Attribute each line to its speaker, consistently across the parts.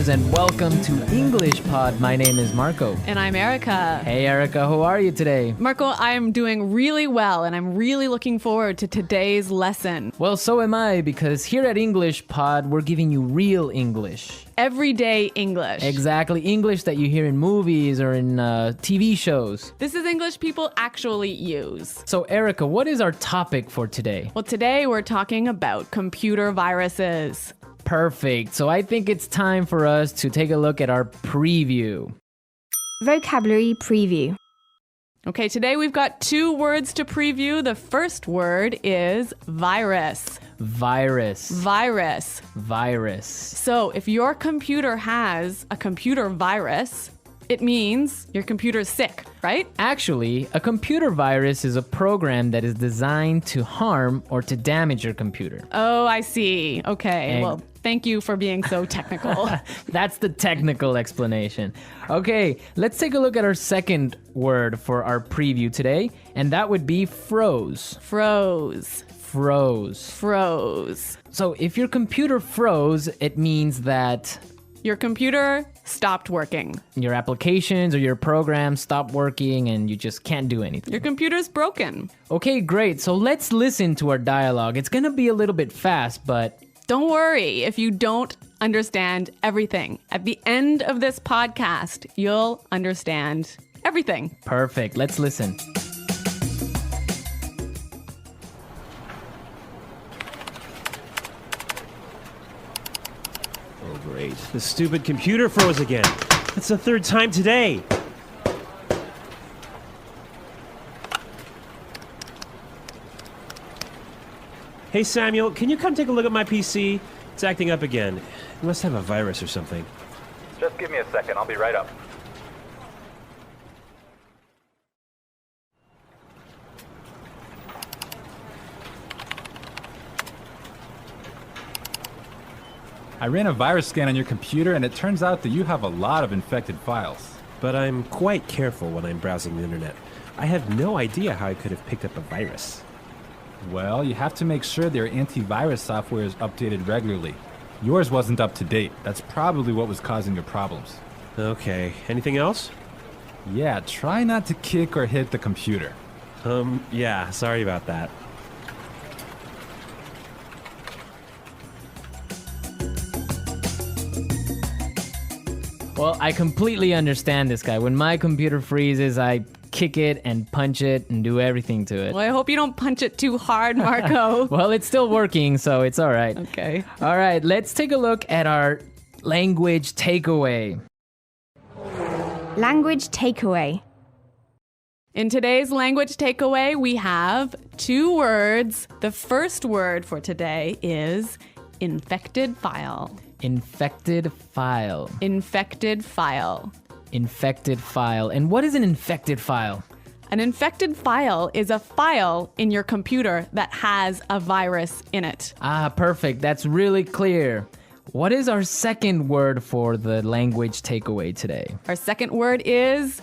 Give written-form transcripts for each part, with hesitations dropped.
Speaker 1: listeners, and welcome to English Pod. My name is Marco.
Speaker 2: And I'm Erica.
Speaker 1: Hey, Erica, how are you today?
Speaker 2: Marco, I'm doing really well, and I'm really looking forward to today's lesson.
Speaker 1: Well, so am I, because here at English Pod, we're giving you real English.
Speaker 2: Everyday English.
Speaker 1: Exactly, English that you hear in movies or in TV shows.
Speaker 2: This is English people actually use.
Speaker 1: So, Erica, what is our topic for today?
Speaker 2: Well, today we're talking about computer viruses.
Speaker 1: Perfect. So I think it's time for us to take a look at our preview.
Speaker 3: Vocabulary preview.
Speaker 2: Okay, today we've got 2 words to preview. The first word is virus.
Speaker 1: Virus.
Speaker 2: Virus.
Speaker 1: Virus.
Speaker 2: So if your computer has a computer virus, it means your computer's sick, right?
Speaker 1: Actually, a computer virus is a program that is designed to harm or to damage your computer.
Speaker 2: Oh, I see. Okay, well, thank you for being so technical.
Speaker 1: That's the technical explanation. Okay, let's take a look at our second word for our preview today, and that would be froze.
Speaker 2: Froze.
Speaker 1: Froze.
Speaker 2: Froze.
Speaker 1: So if your computer froze, it means that
Speaker 2: your computer stopped working.
Speaker 1: your applications or your programs stop working and you just can't do anything.
Speaker 2: Your computer's broken.
Speaker 1: Okay, great. So let's listen to our dialogue. It's gonna be a little bit fast, but
Speaker 2: Don't worry if you don't understand everything. At the end of this podcast, you'll understand everything.
Speaker 1: perfect. Let's listen.
Speaker 4: Oh, great. The stupid computer froze again. That's the 3rd time today. Hey, Samuel, can you come take a look at my PC? It's acting up again. It must have a virus or something.
Speaker 5: Just give me a second. I'll be right up.
Speaker 6: I ran a virus scan on your computer and it turns out that you have a lot of infected files.
Speaker 4: But I'm quite careful when I'm browsing the internet. I have no idea how I could have picked up a virus.
Speaker 6: Well, you have to make sure their antivirus software is updated regularly. Yours wasn't up to date. That's probably what was causing your problems.
Speaker 4: Okay, anything else?
Speaker 6: Yeah, try not to kick or hit the computer.
Speaker 4: Yeah, sorry about that.
Speaker 1: Well, I completely understand this guy. When my computer freezes, I kick it and punch it and do everything to it.
Speaker 2: Well, I hope you don't punch it too hard, Marco.
Speaker 1: Well, it's still working, so it's all right.
Speaker 2: Okay.
Speaker 1: All right, let's take a look at our language takeaway.
Speaker 3: Language takeaway.
Speaker 2: In today's language takeaway, we have 2 words. The first word for today is infected file.
Speaker 1: Infected file.
Speaker 2: Infected file.
Speaker 1: Infected file. And what is an infected file?
Speaker 2: An infected file is a file in your computer that has a virus in it.
Speaker 1: Ah, perfect. That's really clear. What is our second word for the language takeaway today?
Speaker 2: Our second word is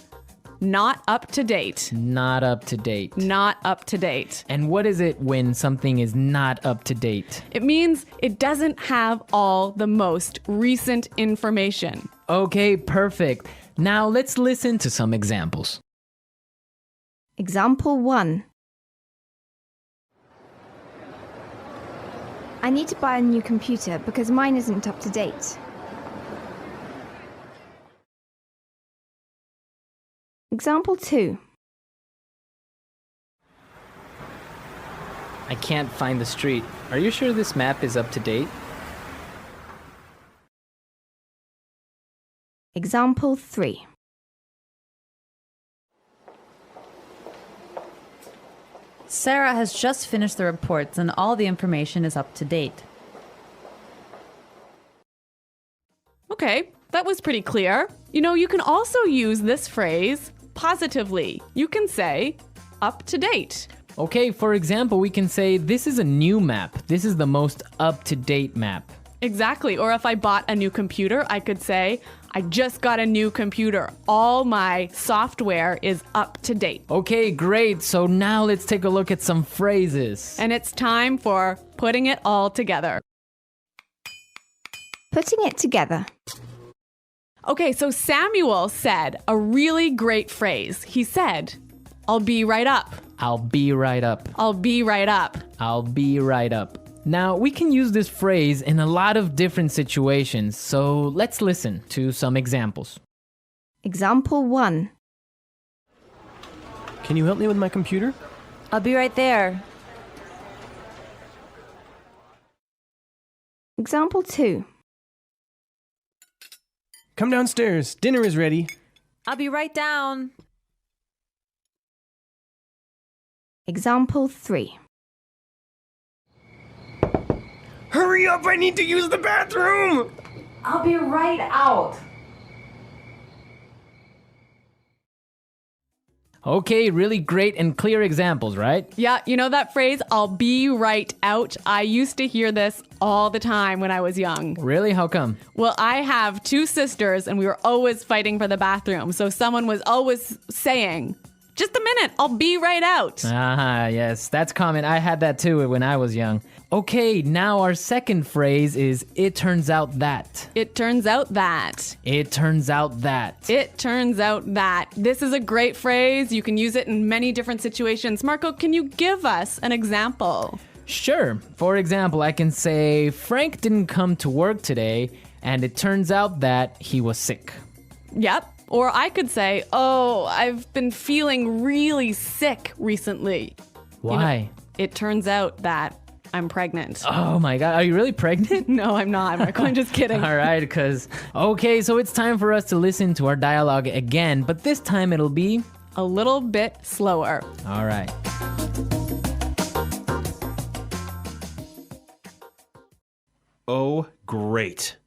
Speaker 2: not up to date.
Speaker 1: Not up to date.
Speaker 2: Not up to date.
Speaker 1: And what is it when something is not up to date?
Speaker 2: It means it doesn't have all the most recent information.
Speaker 1: Okay, perfect. Now let's listen to some examples.
Speaker 3: Example 1. I need to buy a new computer because mine isn't up to date. Example 2.
Speaker 1: I can't find the street. Are you sure this map is up to date?
Speaker 3: Example 3.
Speaker 7: Sarah has just finished the reports and all the information is up to date.
Speaker 2: Okay, that was pretty clear. You know, you can also use this phrase positively. You can say up to date.
Speaker 1: Okay, for example, we can say this is a new map. This is the most up-to-date map.
Speaker 2: Exactly. Or if I bought a new computer, I could say, I just got a new computer. All my software is up to date.
Speaker 1: Okay, great. So now let's take a look at some phrases.
Speaker 2: And it's time for putting it all together.
Speaker 3: Putting it together.
Speaker 2: Okay, so Samuel said a really great phrase. He said, I'll be right up.
Speaker 1: I'll be right up.
Speaker 2: I'll be right up.
Speaker 1: I'll be right up. Now, we can use this phrase in a lot of different situations, so let's listen to some examples.
Speaker 3: Example 1.
Speaker 8: Can you help me with my computer?
Speaker 7: I'll be right there.
Speaker 3: Example 2.
Speaker 8: Come downstairs. Dinner is ready.
Speaker 7: I'll be right down.
Speaker 3: Example 3.
Speaker 8: Hurry up, I need to use the bathroom!
Speaker 7: I'll be right out.
Speaker 1: Okay, really great and clear examples, right?
Speaker 2: Yeah, you know that phrase, I'll be right out? I used to hear this all the time when I was young.
Speaker 1: Really? How come?
Speaker 2: Well, I have 2 sisters and we were always fighting for the bathroom. So someone was always saying, just a minute, I'll be right out.
Speaker 1: Ah, yes, that's common. I had that too when I was young. Okay, now our second phrase is, it turns out that.
Speaker 2: It turns out that.
Speaker 1: It turns out that.
Speaker 2: It turns out that. This is a great phrase. You can use it in many different situations. Marco, can you give us an example?
Speaker 1: Sure. For example, I can say, Frank didn't come to work today, and it turns out that he was sick.
Speaker 2: Yep. Or I could say, oh, I've been feeling really sick recently.
Speaker 1: Why?
Speaker 2: It turns out that I'm pregnant.
Speaker 1: Oh my God, are you really pregnant?
Speaker 2: No, I'm not, Marco. I'm just kidding.
Speaker 1: All right, okay, so it's time for us to listen to our dialogue again, but this time it'll be
Speaker 2: A little bit slower.
Speaker 1: all right.
Speaker 4: Oh, great.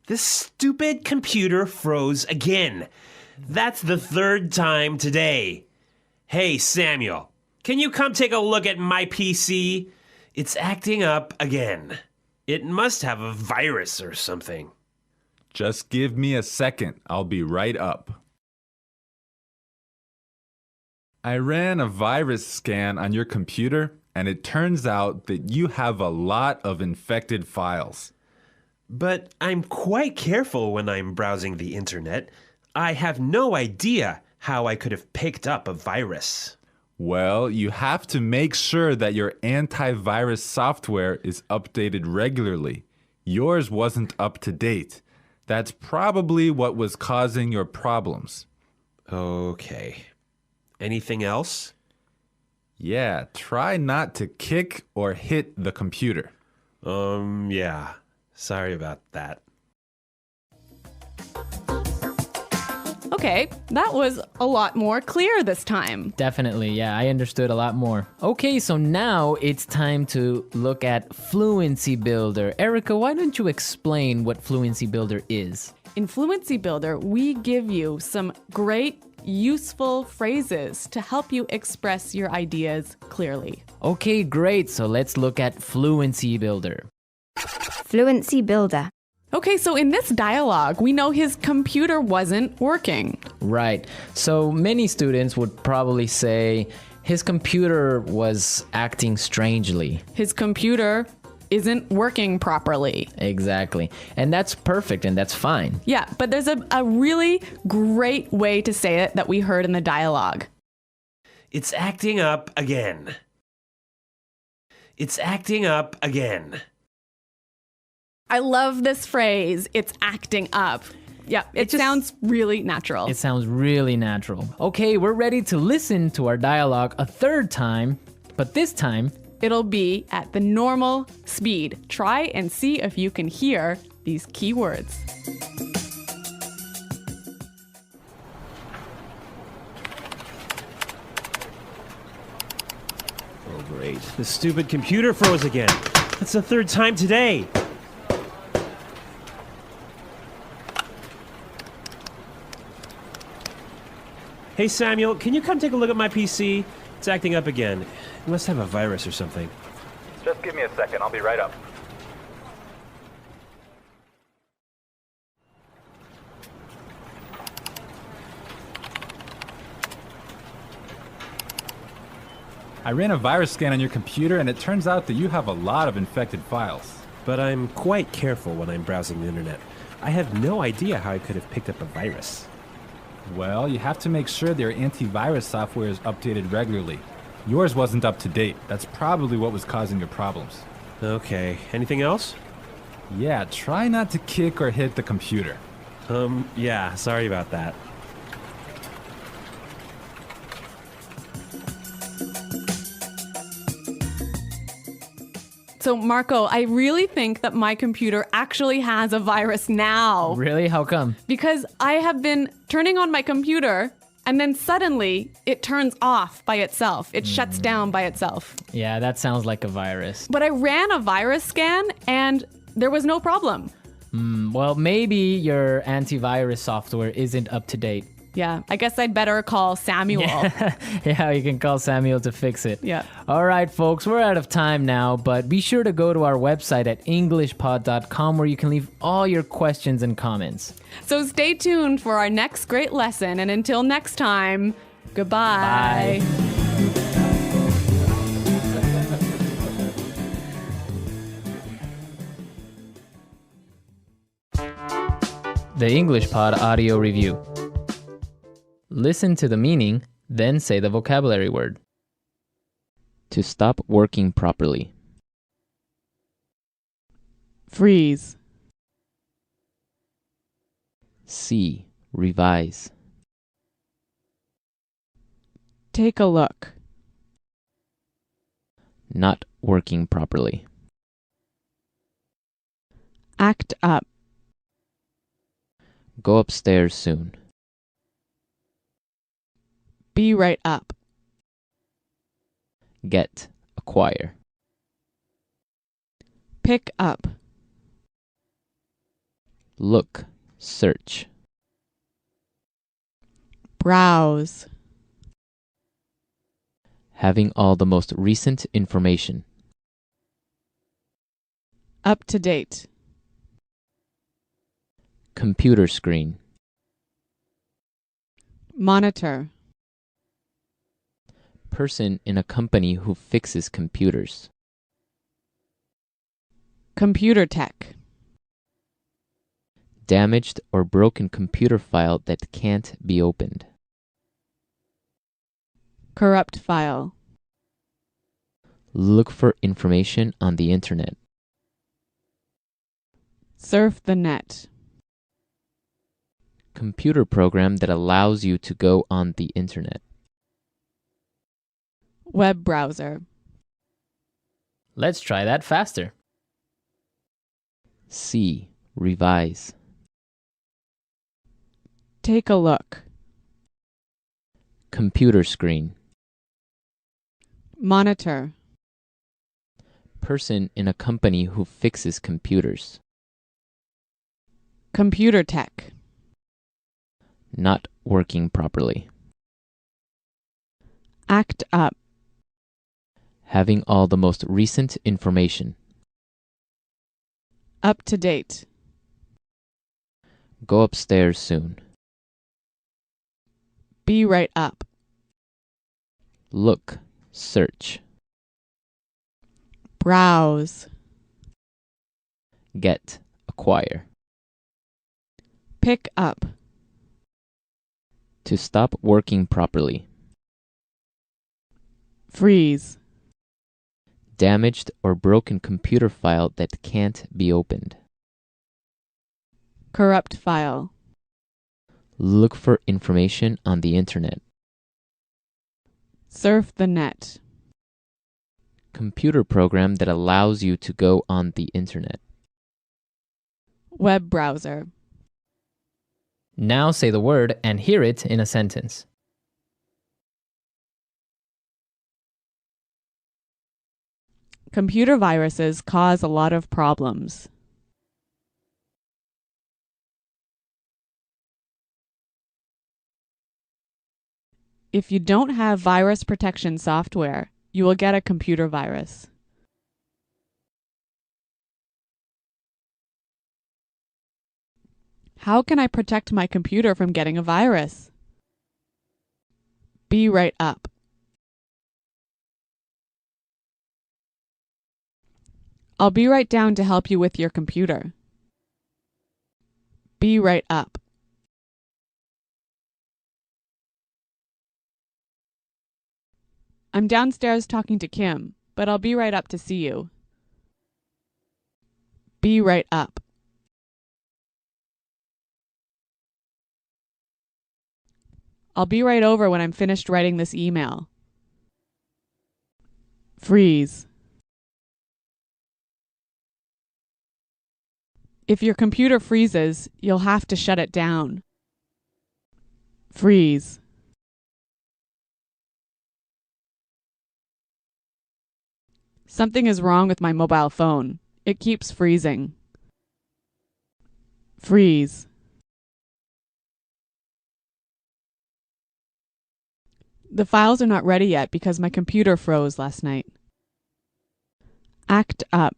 Speaker 4: This stupid computer froze again. That's the 3rd time today. Hey, Samuel, can you come take a look at my PC? It's acting up again. It must have a virus or something.
Speaker 6: Just give me a second. I'll be right up. I ran a virus scan on your computer, and it turns out that you have a lot of infected files.
Speaker 4: But I'm quite careful when I'm browsing the internet. I have no idea how I could have picked up a virus.
Speaker 6: Well, you have to make sure that your antivirus software is updated regularly. Yours wasn't up to date. That's probably what was causing your problems.
Speaker 4: Okay. Anything else?
Speaker 6: Yeah, try not to kick or hit the computer.
Speaker 4: Yeah. Sorry about that.
Speaker 2: Okay, that was a lot more clear this time.
Speaker 1: Definitely, yeah, I understood a lot more. Okay, so now it's time to look at Fluency Builder. Erica, why don't you explain what Fluency Builder is?
Speaker 2: In Fluency Builder, we give you some great, useful phrases to help you express your ideas clearly.
Speaker 1: Okay, great, so let's look at Fluency Builder.
Speaker 3: Fluency Builder.
Speaker 2: Okay, so in this dialogue, we know his computer wasn't working.
Speaker 1: Right, so many students would probably say his computer was acting strangely.
Speaker 2: His computer isn't working properly.
Speaker 1: Exactly, and that's perfect and that's fine.
Speaker 2: Yeah, but there's a really great way to say it that we heard in the dialogue.
Speaker 4: It's acting up again. It's acting up again.
Speaker 2: I love this phrase, it's acting up. Yeah, it sounds really natural.
Speaker 1: It sounds really natural. Okay, we're ready to listen to our dialogue a 3rd time, but this time,
Speaker 2: It'll be at the normal speed. Try and see if you can hear these key words.
Speaker 4: Oh, great. The stupid computer froze again. That's the 3rd time today. Hey, Samuel, can you come take a look at my PC? It's acting up again. It must have a virus or something.
Speaker 5: Just give me a second. I'll be right up.
Speaker 6: I ran a virus scan on your computer, and it turns out that you have a lot of infected files.
Speaker 4: But I'm quite careful when I'm browsing the internet. I have no idea how I could have picked up a virus.
Speaker 6: Well, you have to make sure their antivirus software is updated regularly. Yours wasn't up to date. That's probably what was causing your problems.
Speaker 4: Okay, anything else?
Speaker 6: Yeah, try not to kick or hit the computer.
Speaker 4: Yeah, sorry about that.
Speaker 2: So, Marco, I really think that my computer actually has a virus now.
Speaker 1: Really? How come?
Speaker 2: Because I have been turning on my computer and then suddenly it turns off by itself. It shuts down by itself.
Speaker 1: Yeah, that sounds like a virus.
Speaker 2: But I ran a virus scan and there was no problem.
Speaker 1: Well, maybe your antivirus software isn't up to date.
Speaker 2: Yeah, I guess I'd better call Samuel.
Speaker 1: Yeah, you can call Samuel to fix it.
Speaker 2: Yeah.
Speaker 1: All right, folks, we're out of time now, but be sure to go to our website at englishpod.com where you can leave all your questions and comments.
Speaker 2: So stay tuned for our next great lesson. And until next time, goodbye.
Speaker 1: Bye. The English Pod Audio Review. Listen to the meaning, then say the vocabulary word. To stop working properly.
Speaker 2: Freeze.
Speaker 1: See, revise.
Speaker 2: Take a look.
Speaker 1: Not working properly.
Speaker 2: Act up.
Speaker 1: Go upstairs soon.
Speaker 2: Be right up.
Speaker 1: Get, acquire.
Speaker 2: Pick up.
Speaker 1: Look, search.
Speaker 2: Browse.
Speaker 1: Having all the most recent information.
Speaker 2: Up to date.
Speaker 1: Computer screen.
Speaker 2: Monitor.
Speaker 1: Person in a company who fixes computers.
Speaker 2: Computer tech.
Speaker 1: Damaged or broken computer file that can't be opened.
Speaker 2: Corrupt file.
Speaker 1: Look for information on the internet.
Speaker 2: Surf the net.
Speaker 1: Computer program that allows you to go on the internet.
Speaker 2: Web browser.
Speaker 1: Let's try that faster. See, revise.
Speaker 2: Take a look.
Speaker 1: Computer screen.
Speaker 2: Monitor.
Speaker 1: Person in a company who fixes computers.
Speaker 2: Computer tech.
Speaker 1: Not working properly.
Speaker 2: Act up.
Speaker 1: Having all the most recent information.
Speaker 2: Up to date.
Speaker 1: Go upstairs soon.
Speaker 2: Be right up.
Speaker 1: Look, search.
Speaker 2: Browse.
Speaker 1: Get, acquire.
Speaker 2: Pick up.
Speaker 1: To stop working properly.
Speaker 2: Freeze.
Speaker 1: Damaged or broken computer file that can't be opened.
Speaker 2: Corrupt file.
Speaker 1: Look for information on the internet.
Speaker 2: Surf the net.
Speaker 1: Computer program that allows you to go on the internet.
Speaker 2: Web browser.
Speaker 1: Now say the word and hear it in a sentence.
Speaker 2: Computer viruses cause a lot of problems. If you don't have virus protection software, you will get a computer virus. How can I protect my computer from getting a virus? Be right up. I'll be right down to help you with your computer. Be right up. I'm downstairs talking to Kim, but I'll be right up to see you. Be right up. I'll be right over when I'm finished writing this email. Freeze. If your computer freezes, you'll have to shut it down. Freeze. Something is wrong with my mobile phone. It keeps freezing. Freeze. The files are not ready yet because my computer froze last night. Act up.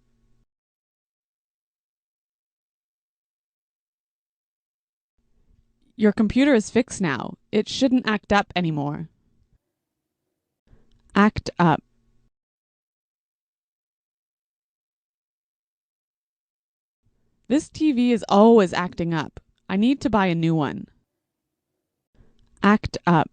Speaker 2: Your computer is fixed now. It shouldn't act up anymore. Act up. This TV is always acting up. I need to buy a new one. Act up.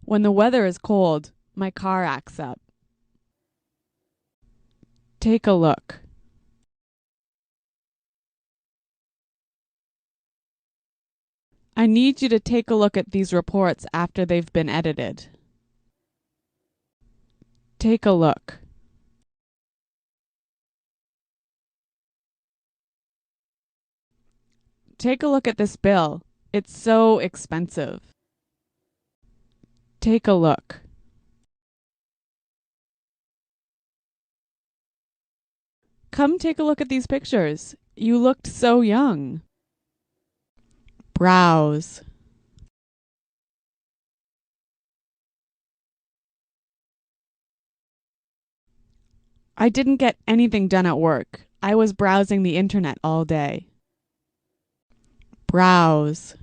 Speaker 2: When the weather is cold, my car acts up. Take a look. I need you to take a look at these reports after they've been edited. Take a look. Take a look at this bill. It's so expensive. Take a look. Come take a look at these pictures. You looked so young. Browse. I didn't get anything done at work. I was browsing the internet all day. Browse.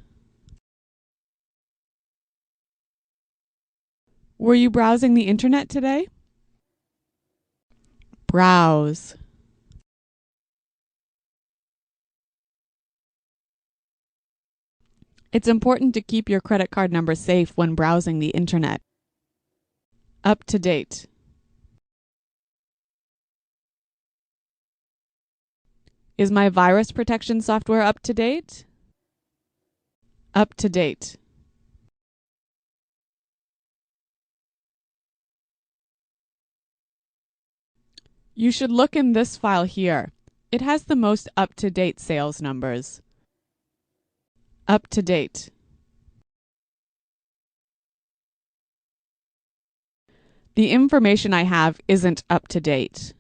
Speaker 2: Were you browsing the internet today? Browse. It's important to keep your credit card number safe when browsing the internet. Up to date. Is my virus protection software up to date? Up to date. You should look in this file here. It has the most up-to-date sales numbers. Up to date. The information I have isn't up to date.